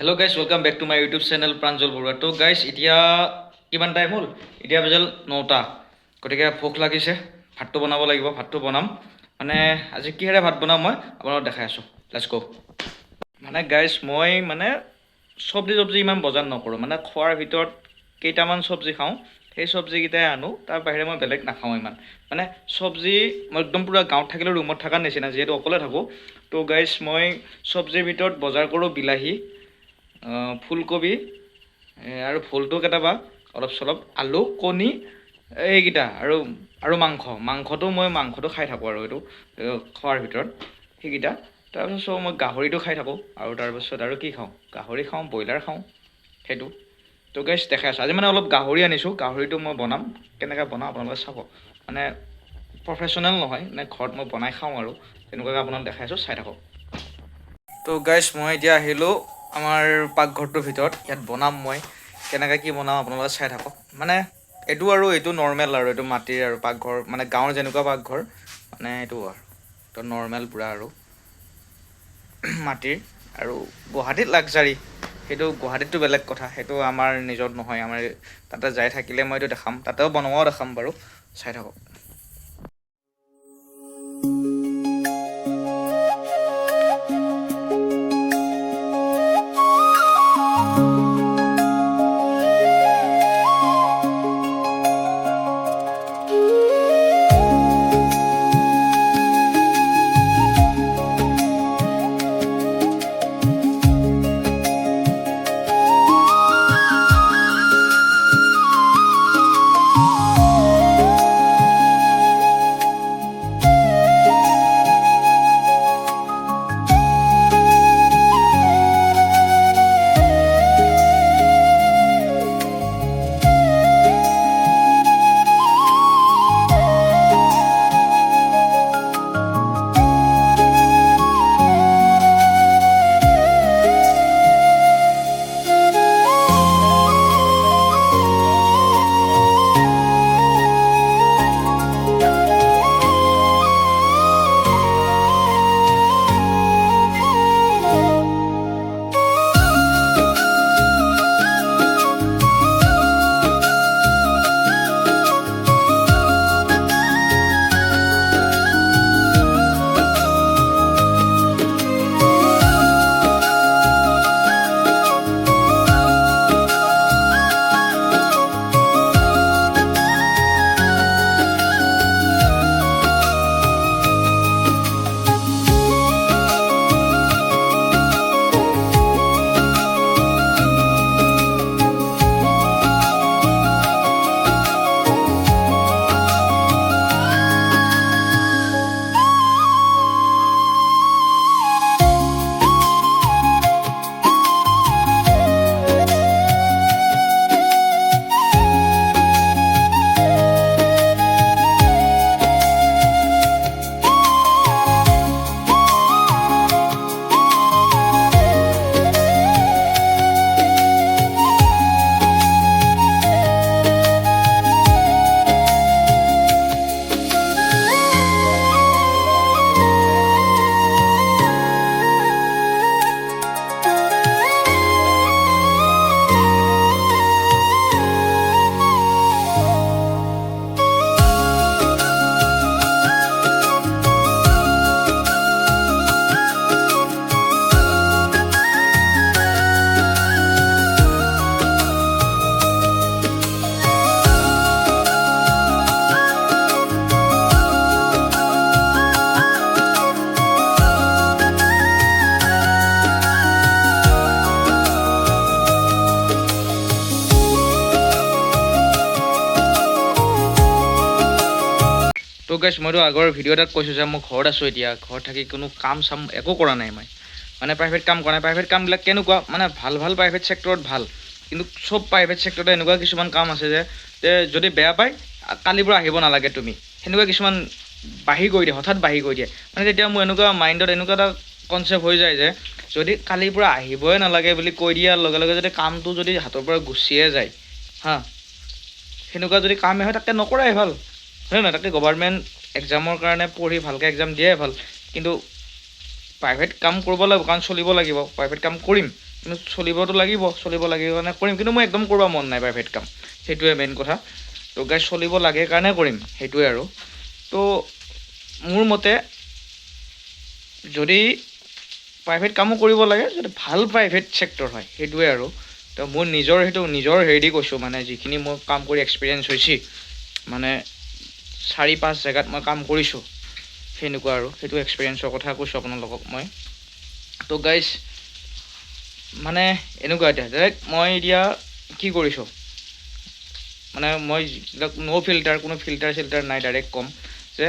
Hello' guys welcome back to my YouTube channel Pranjal Baruah. তো guys এতিয়া কিমান টাইম হ'ল? এতিয়া বাজিল 9টা। গতিকে ভোক লাগিছে, ভাতটো বনাব লাগিব। ভাতটো বনাম মানে আজি কিহেৰে ভাত বনাম মই আপোনালোকক দেখাই আছোঁ। লেটছ গো। মানে গাইজ মই চব্জি ইমান বজাৰ নকৰোঁ। মানে খোৱাৰ ভিতৰত কেইটামান চব্জি খাওঁ, সেই চব্জিকেইটাই আনো। তাৰ বাহিৰে মই বেলেগ নাখাওঁ ইমান। মানে চব্জি মই একদম পূৰা গাঁৱত থাকিলেও ৰুমত থকাৰ নিচিনা, যিহেতু অকলে থাকোঁ। তো গাইজ মই চব্জিৰ ভিতৰত বজাৰ কৰোঁ বিলাহী, ফুলকবি আৰু ভোলটো কেতিয়াবা অলপ চলপ, আলু, কণী, এইকেইটা আৰু মাংসটো মই খাই থাকোঁ আৰু এইটো খোৱাৰ ভিতৰত সেইকেইটা। তাৰপিছত মই গাহৰিটো খাই থাকোঁ আৰু তাৰপিছত আৰু কি খাওঁ, গাহৰি খাওঁ, ব্ৰইলাৰ খাওঁ, সেইটো। তো গাইজ দেখাই আছোঁ। আজি মানে অলপ গাহৰি আনিছোঁ। গাহৰিটো মই বনাম, কেনেকৈ বনাওঁ আপোনালোকে চাব। মানে প্ৰফেশ্যনেল নহয়, মানে ঘৰত মই বনাই খাওঁ আৰু তেনেকুৱাকৈ আপোনালোকক দেখাই আছোঁ, চাই থাকক। তো গাইজ মই এতিয়া আহিলোঁ আমাৰ পাকঘৰটোৰ ভিতৰত। ইয়াত বনাম মই, কেনেকৈ কি বনাওঁ আপোনালোকে চাই থাকক। মানে এইটো নৰ্মেল আৰু এইটো মাটিৰ আৰু পাকঘৰ, মানে গাঁৱৰ যেনেকুৱা পাকঘৰ, মানে এইটো আৰু তো নৰ্মেল পূৰা আৰু মাটিৰ। আৰু গুৱাহাটীত লাক্সাৰী, সেইটো গুৱাহাটীতটো বেলেগ কথা, সেইটো আমাৰ নিজৰ নহয়। আমাৰ তাতে যাই থাকিলে মই এইটো দেখাম, তাতেও বনোৱাও দেখাম বাৰু, চাই থাকক। তো গাইজ মইতো আগৰ ভিডিঅ' এটাত কৈছোঁ যে মই ঘৰত আছোঁ। এতিয়া ঘৰত থাকি কোনো কাম চাম একো কৰা নাই মই, মানে প্ৰাইভেট কাম কৰা নাই। প্ৰাইভেট কামবিলাক কেনেকুৱা, মানে ভাল প্ৰাইভেট ছেক্টৰত ভাল, কিন্তু চব প্ৰাইভেট ছেক্টৰতে এনেকুৱা কিছুমান কাম আছে যে যদি বেয়া পায় কালিৰ পৰা আহিব নালাগে তুমি, সেনেকুৱা কিছুমান বাঢ়ি কৰি দিয়ে, হঠাৎ বাঢ়ি কৰি দিয়ে। মানে তেতিয়া মোৰ এনেকুৱা মাইণ্ডত এনেকুৱা এটা কনচেপ্ট হৈ যায় যে যদি কালিৰ পৰা আহিবই নালাগে বুলি কৈ দিয়াৰ লগে লগে যদি কামটো যদি হাতৰ পৰা গুচিয়ে যায়, সেনেকুৱা যদি কামেই হয় তাকে নকৰাই ভাল, হয় নহয়? তাকে গভৰ্ণমেণ্ট এক্সামৰ কাৰণে পঢ়ি ভালকৈ এক্সাম দিয়াই ভাল। কিন্তু প্ৰাইভেট কাম কৰিব লাগিব, কাৰণ চলিব লাগিব, প্ৰাইভেট কাম কৰিম, কিন্তু চলিবতো লাগিব চলিব লাগে কাৰণে কৰিম কিন্তু মই একদম কৰিব মন নাই প্ৰাইভেট কাম সেইটোৱে মেইন কথা তো গাইজ চলিব লাগে কাৰণে কৰিম সেইটোৱে আৰু তো মোৰ মতে যদি প্ৰাইভেট কামো কৰিব লাগে যদি ভাল প্ৰাইভেট ছেক্টৰ হয় সেইটোৱে আৰু তো মোৰ নিজৰ হেৰি দি কৈছোঁ মানে যিখিনি মই কাম কৰি এক্সপিৰিয়েঞ্চ হৈছে মানে 4-5 জেগাত মই কাম কৰিছোঁ সেনেকুৱা আৰু সেইটো এক্সপিৰিয়েঞ্চৰ কথা কৈছোঁ আপোনালোকক মই তো গাইজ মানে এনেকুৱা এতিয়া ডাইৰেক্ট মই এতিয়া কি কৰিছোঁ মানে মই ন' ফিল্টাৰ কোনো ফিল্টাৰ চিল্টাৰ নাই ডাইৰেক্ট ক'ম যে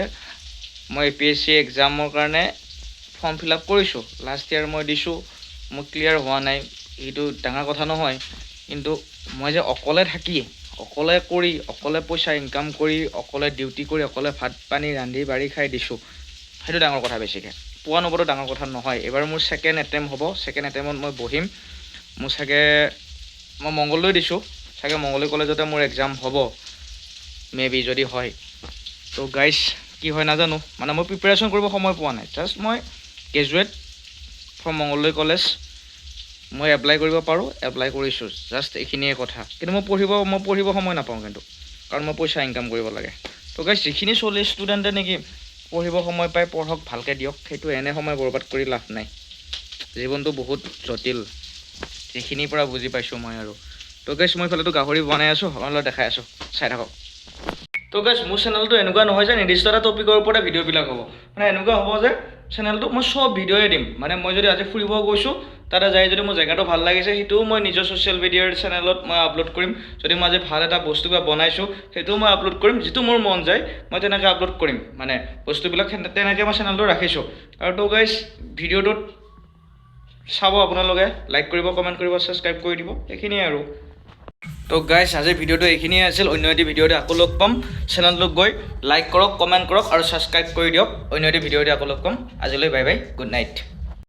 মই APSC এক্সামৰ কাৰণে ফৰ্ম ফিল আপ কৰিছোঁ লাষ্ট ইয়াৰ মই দিছোঁ মোৰ ক্লিয়াৰ হোৱা নাই এইটো ডাঙৰ কথা নহয় কিন্তু মই যে অকলে থাকি অকলে কৰি অকলে পইচা ইনকাম কৰি অকলে ডিউটি কৰি অকলে ভাত পানী ৰান্ধি বাঢ়ি খাই দিছোঁ সেইটো ডাঙৰ কথা বেছিকৈ পোৱা নপোৱাটো ডাঙৰ কথা নহয় এইবাৰ মোৰ ছেকেণ্ড এটেম্প হ'ব ছেকেণ্ড এটেম্পত মই বহিম মোৰ চাগে মই মংগলদৈ দিছোঁ চাগে মংগলদৈ কলেজতে মোৰ এক্সাম হ'ব মেবি যদি হয় তো গাইজ কি হয় নাজানো মানে মই প্ৰিপেৰেশ্যন কৰিব সময় পোৱা নাই জাষ্ট মই গ্ৰেজুৱেট ফ্ৰম মংগলদৈ কলেজ মই এপ্লাই কৰিব পাৰোঁ এপ্লাই কৰিছোঁ জাষ্ট এইখিনিয়ে কথা কিন্তু মই পঢ়িব সময় নাপাওঁ কিন্তু কাৰণ মই পইচা ইনকাম কৰিব লাগে তো গাইজ যিখিনি ষ্টুডেণ্টে নেকি পঢ়িব সময় পাই পঢ়ক ভালকৈ দিয়ক সেইটো এনে সময় বৰবাদ কৰি লাভ নাই জীৱনটো বহুত জটিল এইখিনিৰ পৰা বুজি পাইছোঁ মই আৰু তো গাইজ মই ইফালেতো গাহৰি বনাই আছোঁ আপোনালোকক দেখাই আছোঁ চাই থাকক তো গাইজ মোৰ চেনেলটো এনেকুৱা নহয় যে নিৰ্দিষ্ট এটা টপিকৰ ওপৰতে ভিডিঅ'বিলাক হ'ব মানে এনেকুৱা হ'ব যে চেনেলটো মই চব ভিডিঅ'য়ে দিম মানে মই যদি আজি ফুৰিব গৈছোঁ তাতে যাই যদি মোৰ জেগাটো ভাল লাগিছে সেইটোও মই নিজৰ ছ'চিয়েল মিডিয়াৰ চেনেলত মই আপলোড কৰিম যদি মই আজি ভাল এটা বস্তু কিবা বনাইছোঁ সেইটোও মই আপলোড কৰিম যিটো মোৰ মন যায় মই তেনেকৈ আপলোড কৰিম মানে বস্তুবিলাক তেনেকৈ মই চেনেলটো ৰাখিছোঁ আৰু তো গাইজ ভিডিঅ'টোত চাব আপোনালোকে লাইক কৰিব কমেণ্ট কৰিব ছাবস্ক্ৰাইব কৰি দিব এইখিনিয়ে আৰু তো গাইজ আজিৰ ভিডিঅ'টো এইখিনিয়ে আছিল অন্য এটি ভিডিঅ'তে আকৌ লগ পাম চেনেলটোক গৈ লাইক কৰক কমেণ্ট কৰক আৰু ছাবস্ক্ৰাইব কৰি দিয়ক অন্য এটি ভিডিঅ'তে আকৌ লগ পাম আজিলৈ বাই বাই গুড নাইট